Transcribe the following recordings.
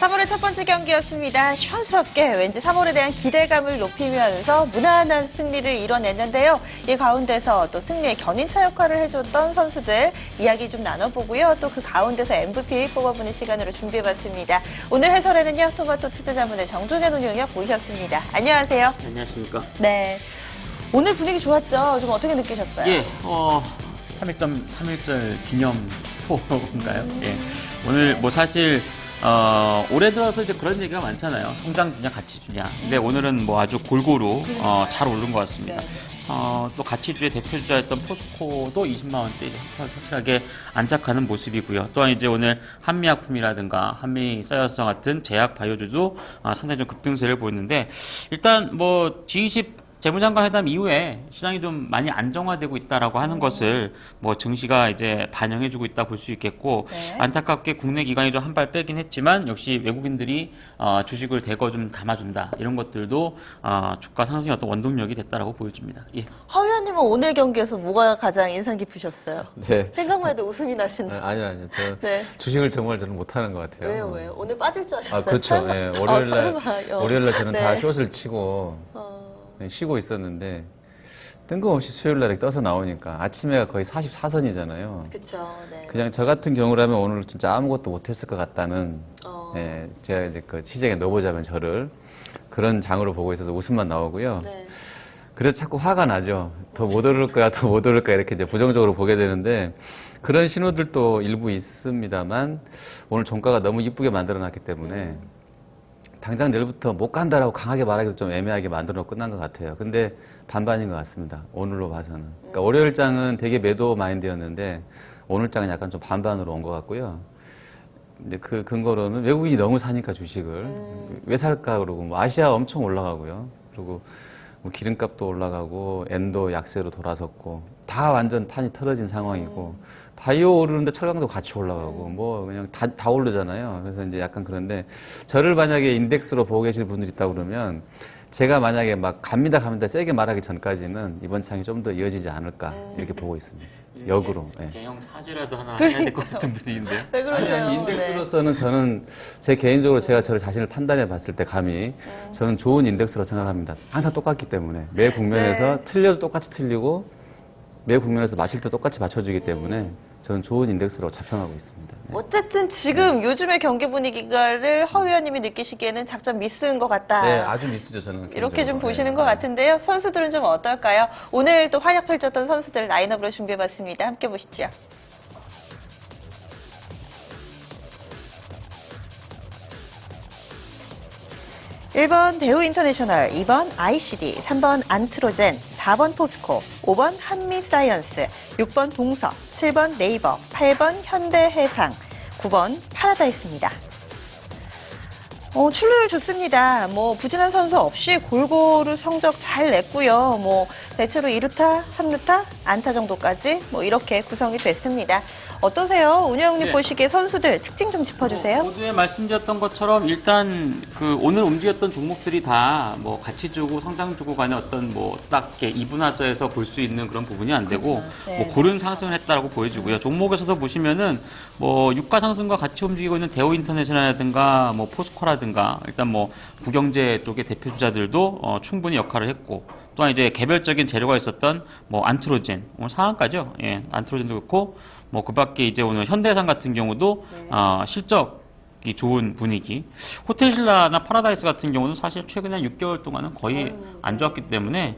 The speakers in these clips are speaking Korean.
3월의 첫 번째 경기였습니다. 시원스럽게 왠지 3월에 대한 기대감을 높이면서 무난한 승리를 이뤄냈는데요. 이 가운데서 또 승리의 견인차 역할을 해줬던 선수들 이야기 좀 나눠보고요. 또 그 가운데서 MVP 뽑아보는 시간으로 준비해봤습니다. 오늘 해설에는요. 토마토 투자자문의 정종현 운용역 모셨습니다. 안녕하세요. 안녕하십니까. 네. 오늘 분위기 좋았죠? 좀 어떻게 느끼셨어요? 예, 3.3일절 기념 축포인가요? 예. 오늘 뭐 사실 올해 들어서 이제 그런 얘기가 많잖아요. 성장 주냐, 가치 주냐. 근데 오늘은 뭐 아주 골고루 잘 오른 것 같습니다. 네. 또 가치주의 대표주자였던 포스코도 20만 원대 확실하게 안착하는 모습이고요. 또한 이제 오늘 한미약품이라든가 한미사이언스 같은 제약 바이오주도 상당히 좀 급등세를 보였는데 일단 뭐 G20 재무장관 회담 이후에 시장이 좀 많이 안정화되고 있다라고 하는 것을 뭐 증시가 이제 반영해주고 있다 볼 수 있겠고 네. 안타깝게 국내 기관이 좀 한 발 빼긴 했지만 역시 외국인들이 주식을 대거 좀 담아준다 이런 것들도 주가 상승의 어떤 원동력이 됐다라고 보여집니다. 예. 허 의원님은 오늘 경기에서 뭐가 가장 인상 깊으셨어요? 네. 생각만 해도 웃음이 나신다. 아니요. 저 네. 주식을 정말 저는 못하는 것 같아요. 왜요? 오늘 빠질 줄 아셨어요? 그렇죠. 설마? 예, 설마요. 월요일날 저는 네. 다 숏을 치고 쉬고 있었는데 뜬금없이 수요일날에 떠서 나오니까 아침에가 거의 44선이잖아요. 그렇죠. 네. 그냥 저 같은 경우라면 오늘 진짜 아무것도 못했을 것 같다는 예, 제가 이제 그 시장에 넣어보자면 저를 그런 장으로 보고 있어서 웃음만 나오고요. 네. 그래서 자꾸 화가 나죠. 더 못 오를 거야, 더 못 오를 거야 이렇게 이제 부정적으로 보게 되는데 그런 신호들도 일부 있습니다만 오늘 종가가 너무 이쁘게 만들어놨기 때문에 당장 내일부터 못 간다라고 강하게 말하기도 좀 애매하게 만들어 끝난 것 같아요. 근데 반반인 것 같습니다. 오늘로 봐서는. 그러니까 월요일 장은 되게 매도 마인드였는데 오늘 장은 약간 좀 반반으로 온 것 같고요. 이제 그 근거로는 외국인이 너무 사니까 주식을 왜 살까 그러고 뭐 아시아 엄청 올라가고요. 그리고 뭐 기름값도 올라가고 엔도 약세로 돌아섰고 다 완전 판이 틀어진 상황이고 바이오 오르는데 철강도 같이 올라가고 뭐 그냥 다 오르잖아요. 그래서 이제 약간 그런데 저를 만약에 인덱스로 보고 계시는 분들이 있다고 그러면 제가 만약에 막 갑니다 세게 말하기 전까지는 이번 창이 좀 더 이어지지 않을까 이렇게 보고 있습니다. 역으로. 예. 개형 사주라도 하나 해야 될 것 같은 분위기인데요. 왜 그러세요? 아니, 인덱스로서는 저는 제 개인적으로 제가 저를 자신을 판단해 봤을 때 감히 저는 좋은 인덱스로 생각합니다. 항상 똑같기 때문에 매 국면에서 틀려도 똑같이 틀리고 매 국면에서 맞출 때 똑같이 맞춰주기 때문에 저는 좋은 인덱스로 자평하고 있습니다. 네. 어쨌든 지금 요즘의 경기 분위기를 허 의원님이 느끼시기에는 작전 미스인 것 같다. 네, 아주 미스죠 저는. 이렇게 좀 개인적으로. 보시는 네. 것 같은데요. 선수들은 좀 어떨까요? 오늘 또 활약 펼쳤던 선수들 라인업으로 준비해봤습니다. 함께 보시죠. (1번) 대우인터내셔널, (2번) ICD, (3번) 안트로젠, (4번) 포스코, (5번) 한미사이언스, (6번) 동서, (7번) 네이버, (8번) 현대해상, (9번) 파라다이스입니다. 출루율 좋습니다. 뭐 부진한 선수 없이 골고루 성적 잘 냈고요. 뭐 대체로 2루타, 3루타, 안타 정도까지 뭐 이렇게 구성이 됐습니다. 어떠세요? 운영님 네. 보시기에 선수들 특징 좀 짚어주세요. 모두에 말씀드렸던 것처럼 일단 그 오늘 움직였던 종목들이 다 뭐 가치 주고 성장 주고 간의 어떤 뭐 딱 이렇게 이분화져서 볼 수 있는 그런 부분이 안 되고 네. 뭐 고른 상승을 했다라고 보여지고요. 종목에서도 보시면은 뭐 유가 상승과 같이 움직이고 있는 대우 인터내셔널이라든가 뭐 포스코라든가 일단 뭐 구경제 쪽의 대표 주자들도 충분히 역할을 했고 또한 이제 개별적인 재료가 있었던 뭐 안트로젠 오늘 상한가죠. 예, 안트로젠도 그렇고 뭐 그밖에 이제 오늘 현대해상 같은 경우도 실적이 좋은 분위기. 호텔신라나 파라다이스 같은 경우는 사실 최근에 한 6개월 동안은 거의 안 좋았기 때문에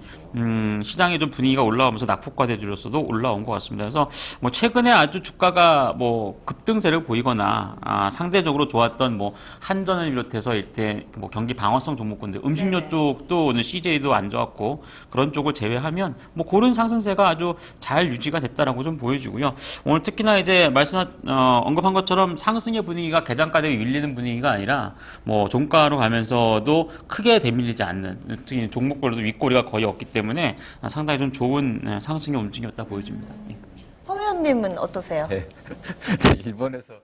시장의 좀 분위기가 올라오면서 낙폭과 대주로서도 올라온 것 같습니다. 그래서 뭐 최근에 아주 주가가 뭐 급등세를 보이거나 상대적으로 좋았던 뭐 한전을 비롯해서 일대 뭐 경기 방어성 종목군들 음식료 쪽도 오늘 CJ도 안 좋았고 그런 쪽을 제외하면 뭐 고른 상승세가 아주 잘 유지가 됐다라고 좀 보여주고요. 오늘 특히나 이제 언급한 것처럼 상승의 분위기가 개장가 대비 밀리는 분위기가 아니라 뭐 종가로 가면서도 크게 대밀리지 않는 특히 종목별로도 윗꼬리가 거의 없기 때문에 상당히 좀 좋은 상승의 움직임이었다 보여집니다. 허 의원님은 어떠세요? 네. 저 일본에서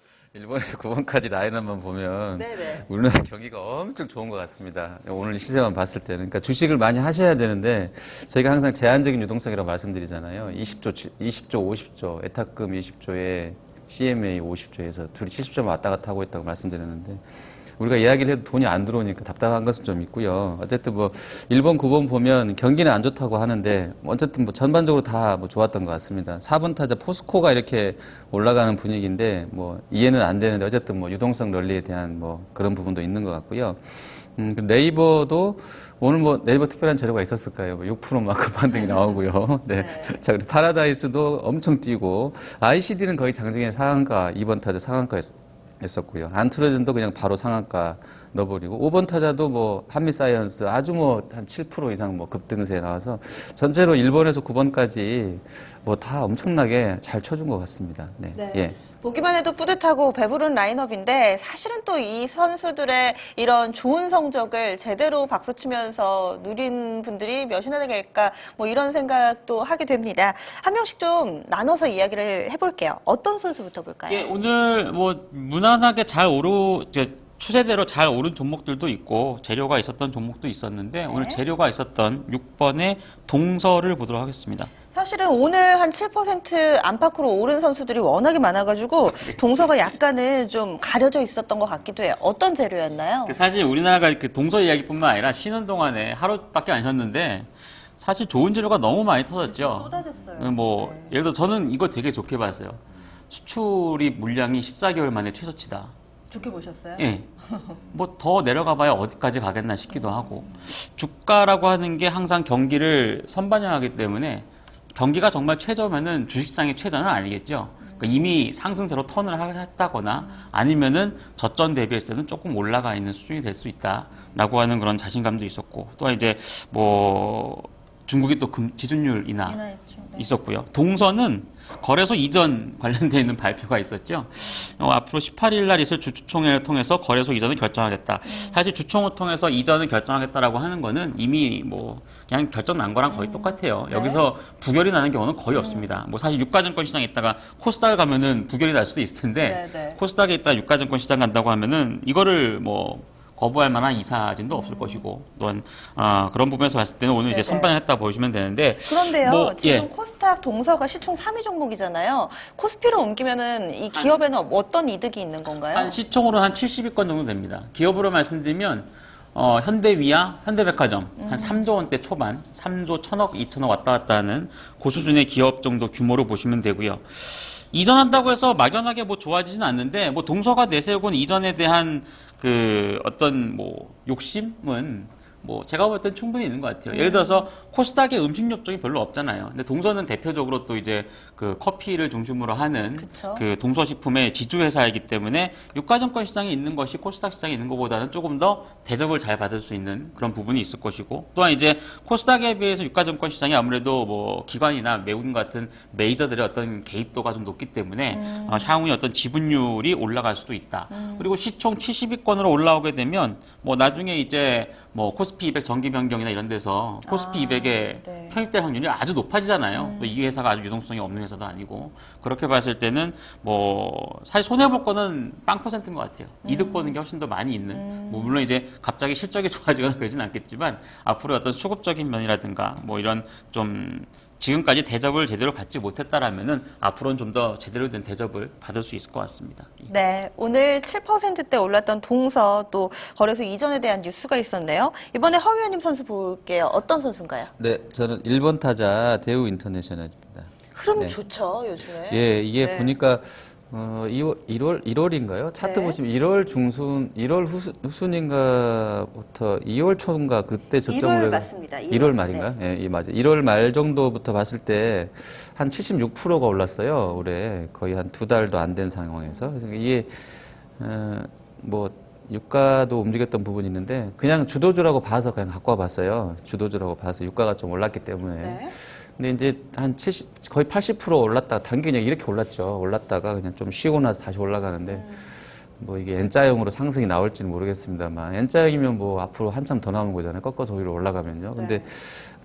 9번까지 라인업만 보면 네네. 우리나라 경기가 엄청 좋은 것 같습니다. 오늘 시세만 봤을 때는. 그러니까 주식을 많이 하셔야 되는데 저희가 항상 제한적인 유동성이라고 말씀드리잖아요. 20조, 50조, 애탁금 20조에 CMA 50조에서 둘이 70조 왔다 갔다 하고 있다고 말씀드렸는데 우리가 이야기를 해도 돈이 안 들어오니까 답답한 것은 좀 있고요. 어쨌든 뭐 1번, 9번 보면 경기는 안 좋다고 하는데 어쨌든 뭐 전반적으로 다 뭐 좋았던 것 같습니다. 4번 타자 포스코가 이렇게 올라가는 분위기인데 뭐 이해는 안 되는데 어쨌든 뭐 유동성 랠리에 대한 뭐 그런 부분도 있는 것 같고요. 네이버도 오늘 뭐 네이버 특별한 재료가 있었을까요? 6%만큼 반등이 나오고요. 네. 자, 그리고 파라다이스도 엄청 뛰고 ICD는 거의 장중에 상한가 2번 타자 상한가였었고요. 안트로전도 그냥 바로 상한가 넣어버리고 5번 타자도 뭐 한미사이언스 아주 뭐 한 7% 이상 뭐 급등세에 나와서 전체로 1번에서 9번까지 뭐 다 엄청나게 잘 쳐준 것 같습니다. 네. 네. 예. 보기만 해도 뿌듯하고 배부른 라인업인데 사실은 또 이 선수들의 이런 좋은 성적을 제대로 박수치면서 누린 분들이 몇이나 될까 뭐 이런 생각도 하게 됩니다. 한 명씩 좀 나눠서 이야기를 해볼게요. 어떤 선수부터 볼까요? 예, 오늘 뭐 무난하게 잘 추세대로 잘 오른 종목들도 있고 재료가 있었던 종목도 있었는데 오늘 재료가 있었던 6번의 동서를 보도록 하겠습니다. 사실은 오늘 한 7% 안팎으로 오른 선수들이 워낙에 많아가지고 동서가 약간은 좀 가려져 있었던 것 같기도 해요. 어떤 재료였나요? 사실 우리나라가 그 동서 이야기뿐만 아니라 쉬는 동안에 하루밖에 안 쉬었는데 사실 좋은 재료가 너무 많이 터졌죠. 쏟아졌어요. 뭐 네. 예를 들어 저는 이거 되게 좋게 봤어요. 수출이 물량이 14개월 만에 최저치다. 좋게 보셨어요? 예. 뭐 더 내려가 봐야 어디까지 가겠나 싶기도 하고. 주가라고 하는 게 항상 경기를 선반영하기 때문에 경기가 정말 최저면은 주식시장의 최저는 아니겠죠. 그러니까 이미 상승세로 턴을 했다거나 아니면은 저점 대비했을 때는 조금 올라가 있는 수준이 될 수 있다라고 하는 그런 자신감도 있었고 또 이제 뭐 중국이 또 지준율 인하 인하했죠. 네. 있었고요. 동서는 거래소 이전 관련되어 있는 발표가 있었죠. 앞으로 18일 날 있을 주주총회를 통해서 거래소 이전을 결정하겠다. 사실 주총을 통해서 이전을 결정하겠다라고 하는 거는 이미 뭐 그냥 결정 난 거랑 거의 똑같아요. 네. 여기서 부결이 나는 경우는 거의 없습니다. 뭐 사실 유가증권 시장에 있다가 코스닥을 가면은 부결이 날 수도 있을 텐데 네. 코스닥에 있다 유가증권 시장 간다고 하면은 이거를 뭐 거부할 만한 이사진도 없을 것이고 또한 그런 부분에서 봤을 때는 오늘 이제 네네. 선반영했다 보시면 되는데 그런데요, 뭐, 지금 예. 코스닥 동서가 시총 3위 종목이잖아요. 코스피로 옮기면은 이 기업에는 어떤 이득이 있는 건가요? 한 시총으로 한 70위권 정도 됩니다. 기업으로 말씀드리면 현대위아, 현대백화점 한 3조 원대 초반, 3조 1,000억, 2,000억 왔다 갔다 하는 그 수준의 기업 정도 규모로 보시면 되고요. 이전한다고 해서 막연하게 뭐 좋아지진 않는데 뭐 동서가 내세우고는 이전에 대한 그 어떤 뭐 욕심은 뭐 제가 볼 땐 충분히 있는 것 같아요. 예를 들어서 코스닥에 음식 업종이 별로 없잖아요. 근데 동서는 대표적으로 또 이제 그 커피를 중심으로 하는 그쵸. 그 동서식품의 지주 회사이기 때문에 유가증권 시장에 있는 것이 코스닥 시장에 있는 것보다는 조금 더 대접을 잘 받을 수 있는 그런 부분이 있을 것이고 또한 이제 코스닥에 비해서 유가증권 시장이 아무래도 뭐 기관이나 매운 같은 메이저들의 어떤 개입도가 좀 높기 때문에 향후에 어떤 지분율이 올라갈 수도 있다. 그리고 시총 70위권으로 올라오게 되면 뭐 나중에 이제 뭐 코스피 200 정기 변경이나 이런 데서 코스피 200에 네. 편입될 확률이 아주 높아지잖아요. 또 이 회사가 아주 유동성이 없는 회사도 아니고 그렇게 봤을 때는 뭐 사실 손해 볼 거는 빵 퍼센트인 것 같아요. 이득 보는 게 훨씬 더 많이 있는. 뭐 물론 이제 갑자기 실적이 좋아지거나 그러진 않겠지만 앞으로 어떤 수급적인 면이라든가 뭐 이런 좀 지금까지 대접을 제대로 받지 못했다라면은 앞으로는 좀 더 제대로 된 대접을 받을 수 있을 것 같습니다. 네, 오늘 7%대 올랐던 동서 또 거래소 이전에 대한 뉴스가 있었네요. 이번에 허 위원님 선수 볼게요. 어떤 선수인가요? 네, 저는 1번 타자 대우 인터내셔널입니다. 흐름 네. 좋죠, 요즘에. 예, 이게 네. 보니까 1월인가요? 차트 네. 보시면 1월 중순, 1월 후순인가부터 2월 초인가 그때 저점으로 1월 맞습니다. 1월 말인가? 예, 예, 맞아요. 1월 말 정도부터 봤을 때 한 76%가 올랐어요. 올해 거의 한 2달도 안 된 상황에서. 그래서 이게 뭐 유가도 움직였던 부분이 있는데 그냥 주도주라고 봐서 그냥 갖고 와봤어요. 주도주라고 봐서 유가가 좀 올랐기 때문에. 네. 근데 이제 한 70, 거의 80% 올랐다. 단기 그냥 이렇게 올랐죠. 올랐다가 그냥 좀 쉬고 나서 다시 올라가는데 뭐 이게 N자형으로 상승이 나올지는 모르겠습니다만 N자형이면 뭐 앞으로 한참 더 나오는 거잖아요. 꺾어서 위로 올라가면요. 근데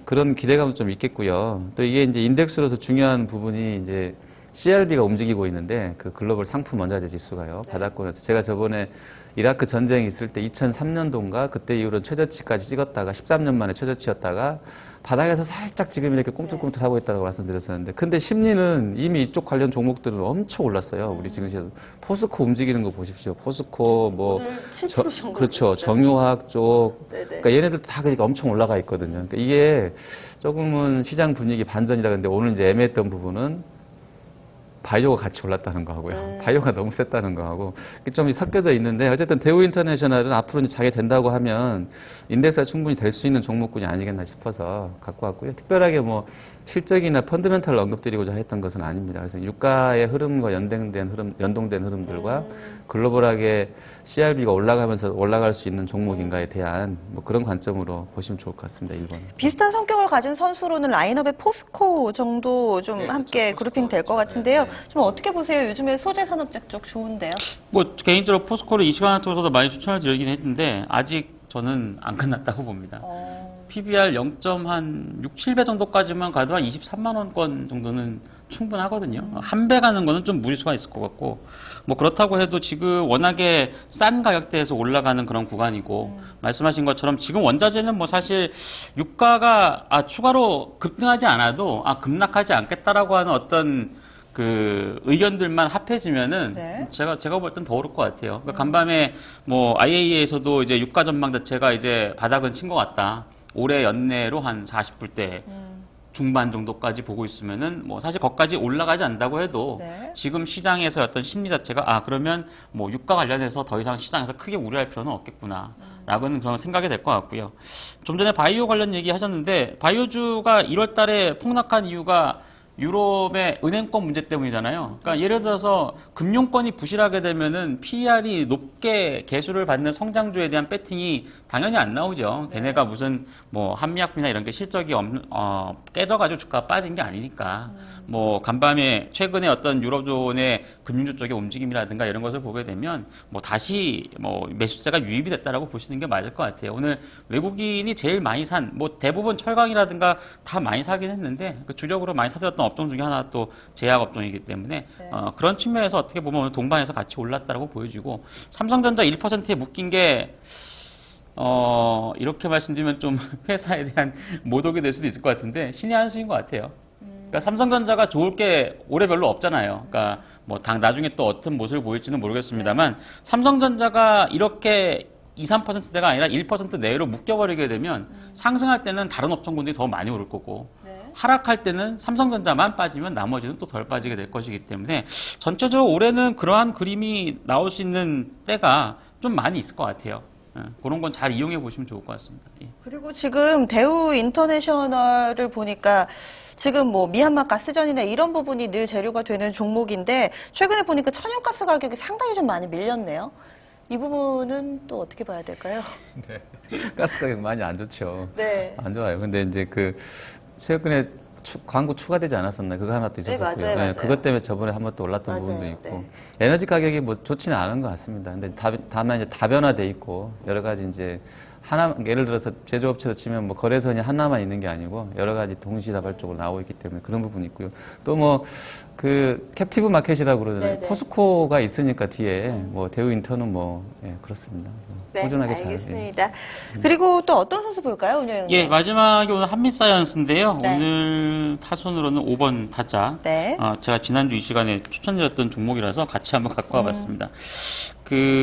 그런 기대감도 좀 있겠고요. 또 이게 이제 인덱스로서 중요한 부분이 이제 CRB가 움직이고 있는데 그 글로벌 상품 원자재 지수가요. 바닥권에서 제가 저번에 이라크 전쟁이 있을 때 2003년도인가 그때 이후로 최저치까지 찍었다가 13년 만에 최저치였다가 바닥에서 살짝 지금 이렇게 꿈틀꿈틀하고 있다고 말씀드렸었는데 근데 심리는 이미 이쪽 관련 종목들은 엄청 올랐어요. 우리 지금 포스코 움직이는 거 보십시오. 포스코 뭐 오늘 7% 정도 그렇죠. 올랐어요. 정유화학 쪽 네네. 그러니까 얘네들 다 그러니까 엄청 올라가 있거든요. 그러니까 이게 조금은 시장 분위기 반전이다. 근데 오늘 이제 애매했던 부분은 바이오가 같이 올랐다는 거하고요. 바이오가 너무 셌다는 거하고 좀 섞여져 있는데 어쨌든 대우 인터내셔널은 앞으로 이제 자기 된다고 하면 인덱스가 충분히 될 수 있는 종목군이 아니겠나 싶어서 갖고 왔고요. 특별하게 뭐 실적이나 펀드멘탈을 언급드리고자 했던 것은 아닙니다. 그래서 유가의 흐름과 연동된 흐름들과 글로벌하게 CRB가 올라가면서 올라갈 수 있는 종목인가에 대한 뭐 그런 관점으로 보시면 좋을 것 같습니다. 1번. 비슷한 성격을 가진 선수로는 라인업의 포스코 정도 좀 함께 그룹핑 될 것 같은데요. 좀 어떻게 보세요? 요즘에 소재 산업재 쪽 좋은데요? 뭐 개인적으로 포스코를 이 시간을 통해서도 많이 추천을 드리긴 했는데 아직 저는 안 끝났다고 봅니다. PBR 0.6, 7배 정도까지만 가도 한 23만 원권 정도는 충분하거든요. 한 배 가는 거는 좀 무리수가 있을 것 같고 뭐 그렇다고 해도 지금 워낙에 싼 가격대에서 올라가는 그런 구간이고 말씀하신 것처럼 지금 원자재는 뭐 사실 유가가 추가로 급등하지 않아도 급락하지 않겠다라고 하는 어떤 그 의견들만 합해지면은 네. 제가 볼 땐 더 오를 것 같아요. 그러니까 간밤에 뭐 IAEA에서도 이제 유가 전망 자체가 이제 바닥은 친 것 같다. 올해 연내로 한 40불대 중반 정도까지 보고 있으면은 뭐 사실 거기까지 올라가지 않는다고 해도 네. 지금 시장에서 어떤 심리 자체가 그러면 뭐 유가 관련해서 더 이상 시장에서 크게 우려할 필요는 없겠구나 라고는 저는 생각이 될 것 같고요. 좀 전에 바이오 관련 얘기 하셨는데 바이오주가 1월 달에 폭락한 이유가 유럽의 은행권 문제 때문이잖아요. 그러니까 예를 들어서 금융권이 부실하게 되면은 PER이 높게 개수를 받는 성장주에 대한 배팅이 당연히 안 나오죠. 걔네가 무슨 뭐 한미약품이나 이런 게 실적이 깨져가지고 주가가 빠진 게 아니니까. 뭐 간밤에 최근에 어떤 유럽존의 금융주 쪽의 움직임이라든가 이런 것을 보게 되면 뭐 다시 뭐 매수세가 유입이 됐다라고 보시는 게 맞을 것 같아요. 오늘 외국인이 제일 많이 뭐 대부분 철강이라든가 다 많이 사긴 했는데 그 주력으로 많이 사들였던 업종 중에 하나 또 제약 업종이기 때문에 그런 측면에서 어떻게 보면 오늘 동반해서 같이 올랐다라고 보여지고 삼성전자 1%에 묶인 게 이렇게 말씀드리면 좀 회사에 대한 모독이 될 수도 있을 것 같은데 신의 한 수인 것 같아요. 그러니까 삼성전자가 좋을 게 올해 별로 없잖아요. 그러니까 뭐 나중에 또 어떤 모습을 보일지는 모르겠습니다만 삼성전자가 이렇게 2, 3%대가 아니라 1% 내외로 묶여버리게 되면 상승할 때는 다른 업종군들이 더 많이 오를 거고 하락할 때는 삼성전자만 빠지면 나머지는 또 덜 빠지게 될 것이기 때문에 전체적으로 올해는 그러한 그림이 나올 수 있는 때가 좀 많이 있을 것 같아요. 그런 건 잘 이용해 보시면 좋을 것 같습니다. 예. 그리고 지금 대우 인터내셔널을 보니까 지금 뭐 미얀마 가스전이나 이런 부분이 늘 재료가 되는 종목인데 최근에 보니까 천연가스 가격이 상당히 좀 많이 밀렸네요. 이 부분은 또 어떻게 봐야 될까요? 네. 가스 가격 많이 안 좋죠. 네. 안 좋아요. 근데 이제 최근에 광고 추가되지 않았었나요? 그거 하나 또 있었었고요. 네, 맞아요. 그것 때문에 저번에 한번 또 올랐던 맞아요. 부분도 있고. 네. 에너지 가격이 뭐 좋지는 않은 것 같습니다. 근데 다만 이제 다변화돼 있고 여러 가지 이제 예를 들어서 제조업체로 치면 뭐 거래선이 하나만 있는 게 아니고 여러 가지 동시다발적으로 나오고 있기 때문에 그런 부분이 있고요. 또 뭐 캡티브 마켓이라고 그러잖아요. 네네. 포스코가 있으니까 뒤에 뭐 대우 인터는 그렇습니다. 네, 꾸준하게 잘. 알겠습니다. 그리고 또 어떤 선수 볼까요, 운영위원님? 예, 마지막에 오늘 한미사이언스인데요. 네. 오늘 타선으로는 5번 타자. 네. 제가 지난주 이 시간에 추천드렸던 종목이라서 같이 한번 갖고 와봤습니다.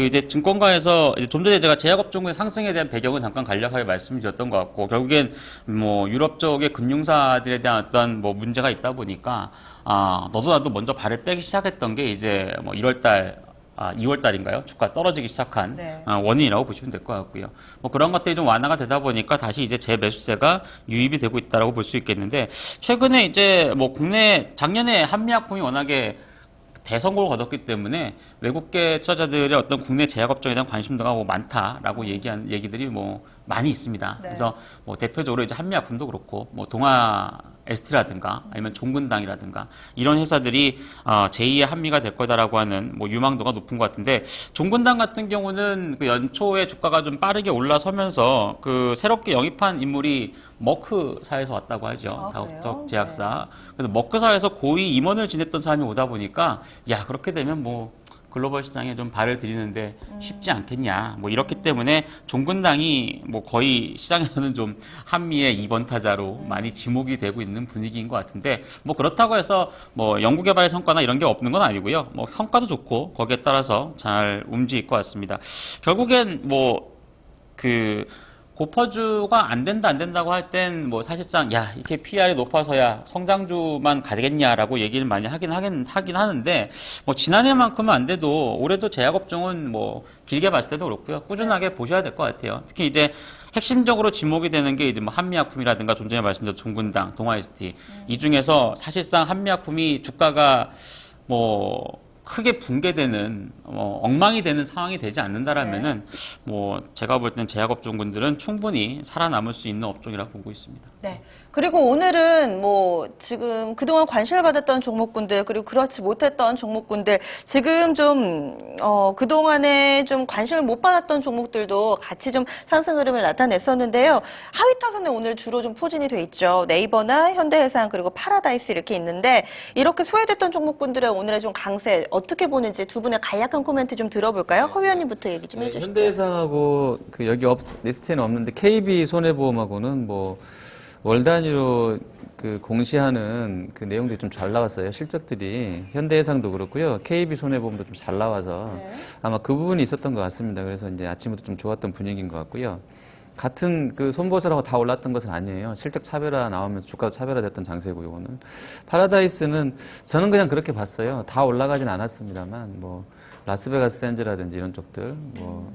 이제 증권가에서 좀 전에 제가 제약업종의 상승에 대한 배경은 잠깐 간략하게 말씀드렸던 것 같고, 결국엔 뭐 유럽 쪽의 금융사들에 대한 어떤 뭐 문제가 있다 보니까, 너도 나도 먼저 발을 빼기 시작했던 게 이제 뭐 2월 달인가요? 주가 떨어지기 시작한 네. 원인이라고 보시면 될 것 같고요. 뭐 그런 것들이 좀 완화가 되다 보니까 다시 이제 재매수세가 유입이 되고 있다라고 볼 수 있겠는데 최근에 이제 뭐 국내 작년에 한미약품이 워낙에 대성공을 거뒀기 때문에 외국계 투자자들의 어떤 국내 제약업종에 대한 관심도가 뭐 많다라고 얘기한 얘기들이 뭐 많이 있습니다. 네. 그래서 뭐 대표적으로 이제 한미약품도 그렇고 뭐 동아 ST라든가 아니면 종근당이라든가 이런 회사들이 제2의 한미가 될 거다라고 하는 뭐 유망도가 높은 것 같은데 종근당 같은 경우는 그 연초에 주가가 좀 빠르게 올라서면서 그 새롭게 영입한 인물이 머크사에서 왔다고 하죠. 다국적 제약사. 그래서 머크사에서 고위 임원을 지냈던 사람이 오다 보니까 야 그렇게 되면 뭐 글로벌 시장에 좀 발을 들이는데 쉽지 않겠냐. 뭐 이렇기 때문에 종근당이 뭐 거의 시장에서는 좀 한미의 2번 타자로 많이 지목이 되고 있는 분위기인 것 같은데 뭐 그렇다고 해서 뭐 연구개발 성과나 이런 게 없는 건 아니고요. 뭐 성과도 좋고 거기에 따라서 잘 움직일 것 같습니다. 결국엔 고퍼주가 안 된다고 할 땐 뭐 사실상 야 이렇게 PR이 높아서야 성장주만 가겠냐라고 얘기를 많이 하긴 하는데 뭐 지난해만큼은 안 돼도 올해도 제약업종은 뭐 길게 봤을 때도 그렇고요 꾸준하게 보셔야 될 것 같아요. 특히 이제 핵심적으로 지목이 되는 게 이제 뭐 한미약품이라든가 좀 전에 말씀드린 종근당, 동아ST 이 중에서 사실상 한미약품이 주가가 뭐 크게 붕괴되는 엉망이 되는 상황이 되지 않는다라면은 뭐 제가 볼 때는 제약업종군들은 충분히 살아남을 수 있는 업종이라고 보고 있습니다. 네. 그리고 오늘은 뭐 지금 그동안 관심을 받았던 종목군들 그리고 그렇지 못했던 종목군들 지금 좀 그동안에 좀 관심을 못 받았던 종목들도 같이 좀 상승 흐름을 나타냈었는데요. 하위 타선에 오늘 주로 좀 포진이 돼 있죠. 네이버나 현대해상 그리고 파라다이스 이렇게 있는데 이렇게 소외됐던 종목군들의 오늘의 좀 강세 어떻게 보는지 두 분의 간략한 코멘트 좀 들어볼까요? 허 위원님부터 얘기 좀 해주시죠. 현대해상하고 그 여기 리스트에는 없는데 KB 손해보험하고는 뭐 월 단위로 그 공시하는 그 내용들이 좀 잘 나왔어요. 실적들이 현대해상도 그렇고요. KB 손해보험도 좀 잘 나와서 아마 그 부분이 있었던 것 같습니다. 그래서 이제 아침부터 좀 좋았던 분위기인 것 같고요. 같은 그 손보설하고 다 올랐던 것은 아니에요. 실적 차별화 나오면서 주가도 차별화됐던 장세고 이거는 파라다이스는 저는 그냥 그렇게 봤어요. 다 올라가진 않았습니다만 뭐 라스베가스 샌즈라든지 이런 쪽들 뭐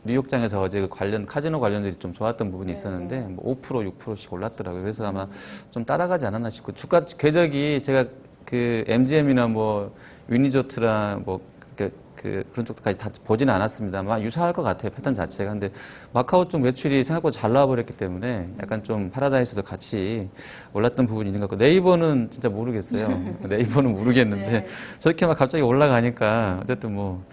뉴욕장에서 어제 그 카지노 관련들이 좀 좋았던 부분이 있었는데 뭐 5% 6%씩 올랐더라고요. 그래서 아마 좀 따라가지 않았나 싶고 주가 궤적이 제가 그 MGM이나 뭐 위니조트나 뭐 그런 쪽까지 다 보지는 않았습니다만 유사할 것 같아요. 패턴 자체가. 근데 마카오 쪽 매출이 생각보다 잘 나와버렸기 때문에 약간 좀 파라다이스도 같이 올랐던 부분이 있는 것 같고 네이버는 진짜 모르겠어요. 네이버는 모르겠는데 저렇게 막 갑자기 올라가니까 어쨌든 뭐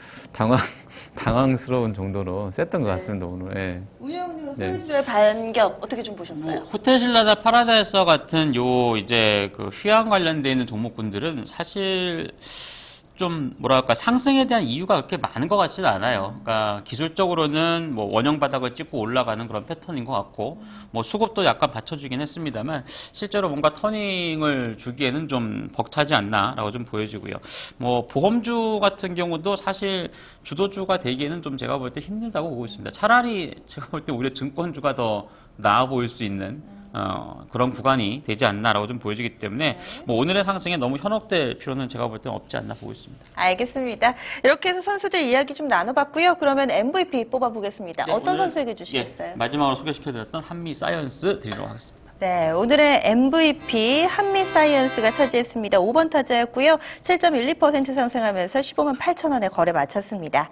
당황스러운 정도로 셌던 것 같습니다. 오늘. 예. 우영님은 소유주의 반격 어떻게 좀 보셨어요? 호텔신라나 파라다이스 같은 요 이제 그 휴양 관련돼 있는 종목군들은 사실 좀 뭐랄까 상승에 대한 이유가 그렇게 많은 것 같지는 않아요. 그러니까 기술적으로는 뭐 원형 바닥을 찍고 올라가는 그런 패턴인 것 같고 뭐 수급도 약간 받쳐주긴 했습니다만 실제로 뭔가 터닝을 주기에는 좀 벅차지 않나라고 좀 보여지고요. 뭐 보험주 같은 경우도 사실 주도주가 되기에는 좀 제가 볼 때 힘들다고 보고 있습니다. 차라리 제가 볼 때 오히려 증권주가 더 나아 보일 수 있는 그런 구간이 되지 않나라고 좀 보여지기 때문에 뭐 오늘의 상승에 너무 현혹될 필요는 제가 볼 때는 없지 않나 보고 있습니다. 알겠습니다. 이렇게 해서 선수들 이야기 좀 나눠봤고요. 그러면 MVP 뽑아보겠습니다. 네, 어떤 오늘, 선수에게 주시겠어요? 마지막으로 소개시켜드렸던 한미사이언스 드리도록 하겠습니다. 네, 오늘의 MVP 한미사이언스가 차지했습니다. 5번 타자였고요. 7.12% 상승하면서 15만 8천 원에 거래 마쳤습니다.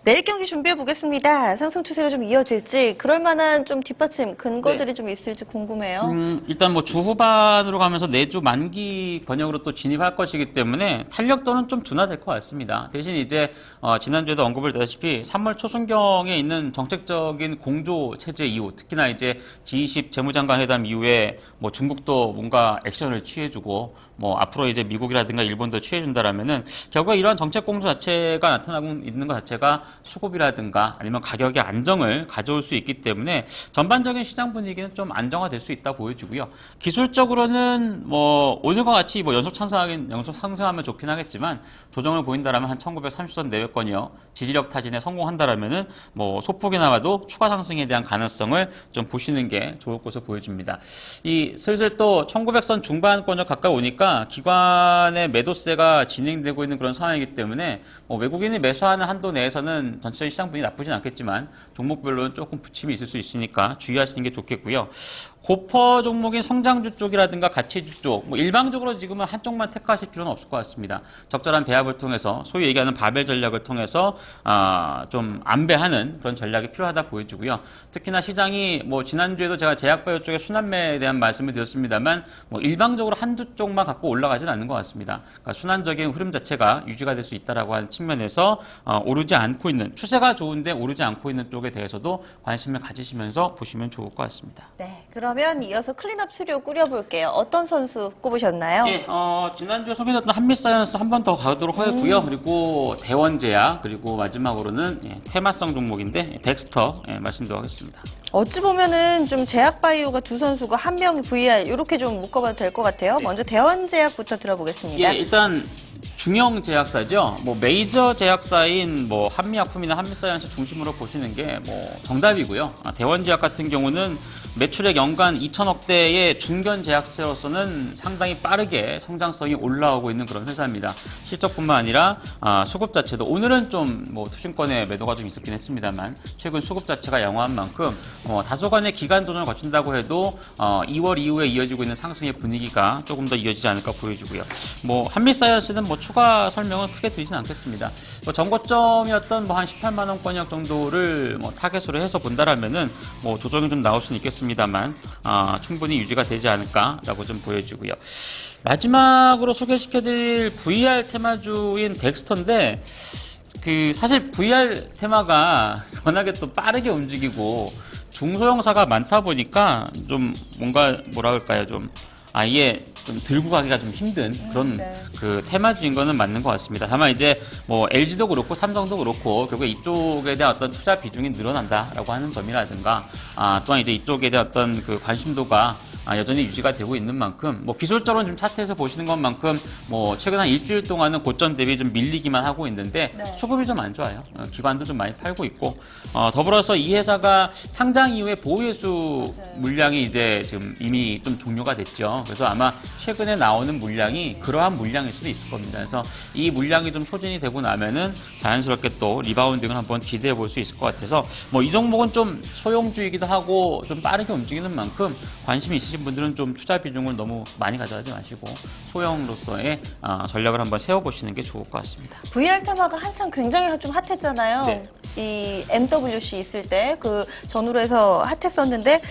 내일 경기 준비해 보겠습니다. 상승 추세가 좀 이어질지 그럴 만한 좀 뒷받침 근거들이 좀 있을지 궁금해요. 일단 뭐 주 후반으로 가면서 내주 만기 번역으로 또 진입할 것이기 때문에 탄력도는 좀 둔화될 것 같습니다. 대신 이제 지난주에도 언급을 드렸다시피 3월 초순경에 있는 정책적인 공조 체제 이후 특히나 이제 G20 재무장관 회담 이후에 뭐 중국도 뭔가 액션을 취해주고 뭐 앞으로 이제 미국이라든가 일본도 취해준다라면은 결국 이러한 정책 공조 자체가 나타나고 있는 것 자체가 수급이라든가 아니면 가격의 안정을 가져올 수 있기 때문에 전반적인 시장 분위기는 좀 안정화될 수 있다 보여지고요. 기술적으로는 뭐 오늘과 같이 뭐 연속 상승하면 좋긴 하겠지만 조정을 보인다라면 한 1930선 내외권이요. 지지력 타진에 성공한다라면은 뭐 소폭이나마도 추가 상승에 대한 가능성을 좀 보시는 게 좋을 것으로 보여집니다. 이 슬슬 또 1900선 중반권으로 가까이 오니까 기관의 매도세가 진행되고 있는 그런 상황이기 때문에 뭐 외국인이 매수하는 한도 내에서는 전체적인 시장 분위기 나쁘진 않겠지만 종목별로는 조금 부침이 있을 수 있으니까 주의하시는 게 좋겠고요. 고퍼 종목인 성장주 쪽이라든가 가치주 쪽, 뭐 일방적으로 지금은 한쪽만 택하실 필요는 없을 것 같습니다. 적절한 배합을 통해서 소위 얘기하는 바벨 전략을 통해서 좀 안배하는 그런 전략이 필요하다 보여지고요. 특히나 시장이 뭐 지난주에도 제가 제약바이오 쪽의 순환매에 대한 말씀을 드렸습니다만 뭐 일방적으로 한두 쪽만 갖고 올라가지는 않는 것 같습니다. 그러니까 순환적인 흐름 자체가 유지가 될 수 있다라고 하는 측면에서 오르지 않고 있는 추세가 좋은데 오르지 않고 있는 쪽에 대해서도 관심을 가지시면서 보시면 좋을 것 같습니다. 네, 그러면 이어서 클린업 수료 꾸려볼게요. 어떤 선수 꼽으셨나요? 예, 지난주에 소개했던 한미사이언스 한 번 더 가도록 하겠고요. 그리고 대원제약, 그리고 마지막으로는 테마성 종목인데 덱스터 말씀드리도록 하겠습니다. 어찌 보면은 좀 제약바이오가 두 선수고 한 명이 VR 이렇게 좀 묶어봐도 될 것 같아요. 네. 먼저 대원제약부터 들어보겠습니다. 예, 일단 중형 제약사죠. 뭐 메이저 제약사인 뭐 한미약품이나 한미사이언스 중심으로 보시는 게 뭐 정답이고요. 대원제약 같은 경우는 매출액 연간 2천억대의 중견 제약사로서는 상당히 빠르게 성장성이 올라오고 있는 그런 회사입니다. 실적뿐만 아니라 수급 자체도 오늘은 좀 뭐 투신권의 매도가 좀 있었긴 했습니다만 최근 수급 자체가 양호한 만큼 다소간의 기간 조정을 거친다고 해도 2월 이후에 이어지고 있는 상승의 분위기가 조금 더 이어지지 않을까 보여지고요. 뭐 한미사이언스는 뭐 추가 설명은 크게 드리진 않겠습니다. 뭐 정고점이었던 뭐 한 18만 원권역 정도를 뭐 타겟으로 해서 본다라면은 뭐 조정이 좀 나올 수는 있겠습니다만 충분히 유지가 되지 않을까라고 좀 보여지고요. 마지막으로 소개시켜드릴 VR 테마주인 덱스터인데 사실 VR 테마가 워낙에 또 빠르게 움직이고 중소형사가 많다 보니까 좀 뭔가 뭐라 할까요 좀 아예 좀 들고 가기가 좀 힘든 그런 그 테마주인 거는 맞는 것 같습니다. 다만 이제 뭐 LG도 그렇고 삼성도 그렇고 결국 이쪽에 대한 어떤 투자 비중이 늘어난다라고 하는 점이라든가 또한 이제 이쪽에 대한 어떤 그 관심도가 여전히 유지가 되고 있는 만큼 뭐 기술적으로 좀 차트에서 보시는 것만큼 뭐 최근 한 일주일 동안은 고점 대비 좀 밀리기만 하고 있는데 수급이 좀 안 좋아요. 기관도 좀 많이 팔고 있고 더불어서 이 회사가 상장 이후에 보유회수 물량이 이제 지금 이미 좀 종료가 됐죠. 그래서 아마 최근에 나오는 물량이 그러한 물량일 수도 있을 겁니다. 그래서 이 물량이 좀 소진이 되고 나면은 자연스럽게 또 리바운딩을 한번 기대해 볼 수 있을 것 같아서 뭐 이 종목은 좀 소형주이기도 하고 좀 빠르게 움직이는 만큼 관심이 있으신 분들은 좀 투자 비중을 너무 많이 가져가지 마시고 소형으로서의 전략을 한번 세워보시는 게 좋을 것 같습니다. VR 테마가 한창 굉장히 좀 핫했잖아요. 네. 이 MWC 있을 때 그 전후로 해서 핫했었는데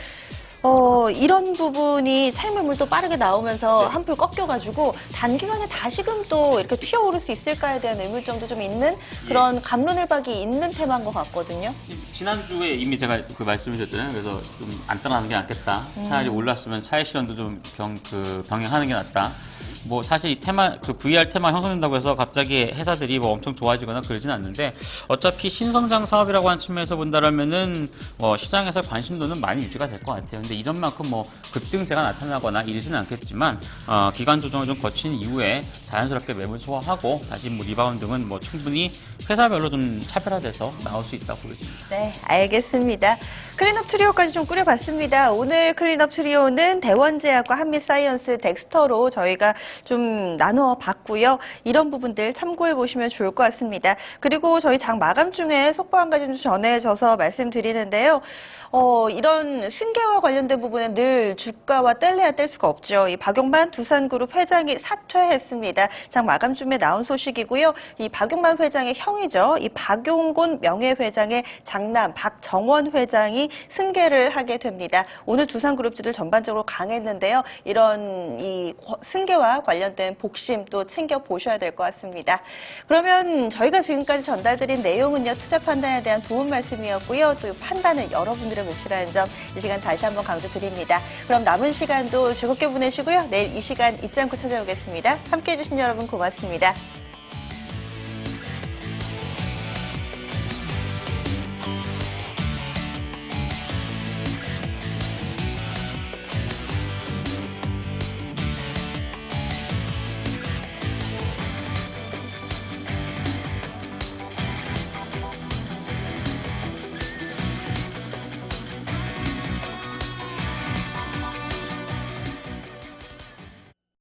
이런 부분이 차익 매물도 빠르게 나오면서 한풀 꺾여가지고 단기간에 다시금 또 이렇게 튀어오를 수 있을까에 대한 의문점도 좀 있는 그런 감론을박이 있는 테마인 것 같거든요. 지난주에 이미 제가 그 말씀을 드렸잖아요. 그래서 좀 안 따라가는 게 낫겠다. 차라리 올랐으면 차익 실현도 좀 병행하는 게 낫다. 뭐 사실 이 테마 그 VR 테마 형성된다고 해서 갑자기 회사들이 뭐 엄청 좋아지거나 그러진 않는데 어차피 신성장 사업이라고 하는 측면에서 본다라면은 시장에서 관심도는 많이 유지가 될 것 같아요. 근데 이전만큼 뭐 급등세가 나타나거나 이러지는 않겠지만 기간 조정을 좀 거친 이후에 자연스럽게 매물 소화하고 다시 뭐 리바운딩은 뭐 충분히 회사별로 좀 차별화돼서 나올 수 있다고 보여집니다. 네, 알겠습니다. 클린업 트리오까지 좀 꾸려봤습니다. 오늘 클린업 트리오는 대원제약과 한미사이언스 덱스터로 저희가 좀 나눠봤고요. 이런 부분들 참고해 보시면 좋을 것 같습니다. 그리고 저희 장 마감 중에 속보 한 가지 좀 전해져서 말씀드리는데요. 이런 승계와 관련된 부분은 늘 주가와 뗄래야 뗄 수가 없죠. 이 박용만 두산그룹 회장이 사퇴했습니다. 장 마감 중에 나온 소식이고요. 이 박용만 회장의 형이죠. 이 박용곤 명예회장의 장남 박정원 회장이 승계를 하게 됩니다. 오늘 두산그룹주들 전반적으로 강했는데요. 이런 이 승계와 관련된 복심 또 챙겨보셔야 될 것 같습니다. 그러면 저희가 지금까지 전달드린 내용은요. 투자 판단에 대한 도움 말씀이었고요. 또 판단은 여러분들의 몫이라는 점 이 시간 다시 한번 강조드립니다. 그럼 남은 시간도 즐겁게 보내시고요. 내일 이 시간 잊지 않고 찾아오겠습니다. 함께해 주신 여러분 고맙습니다.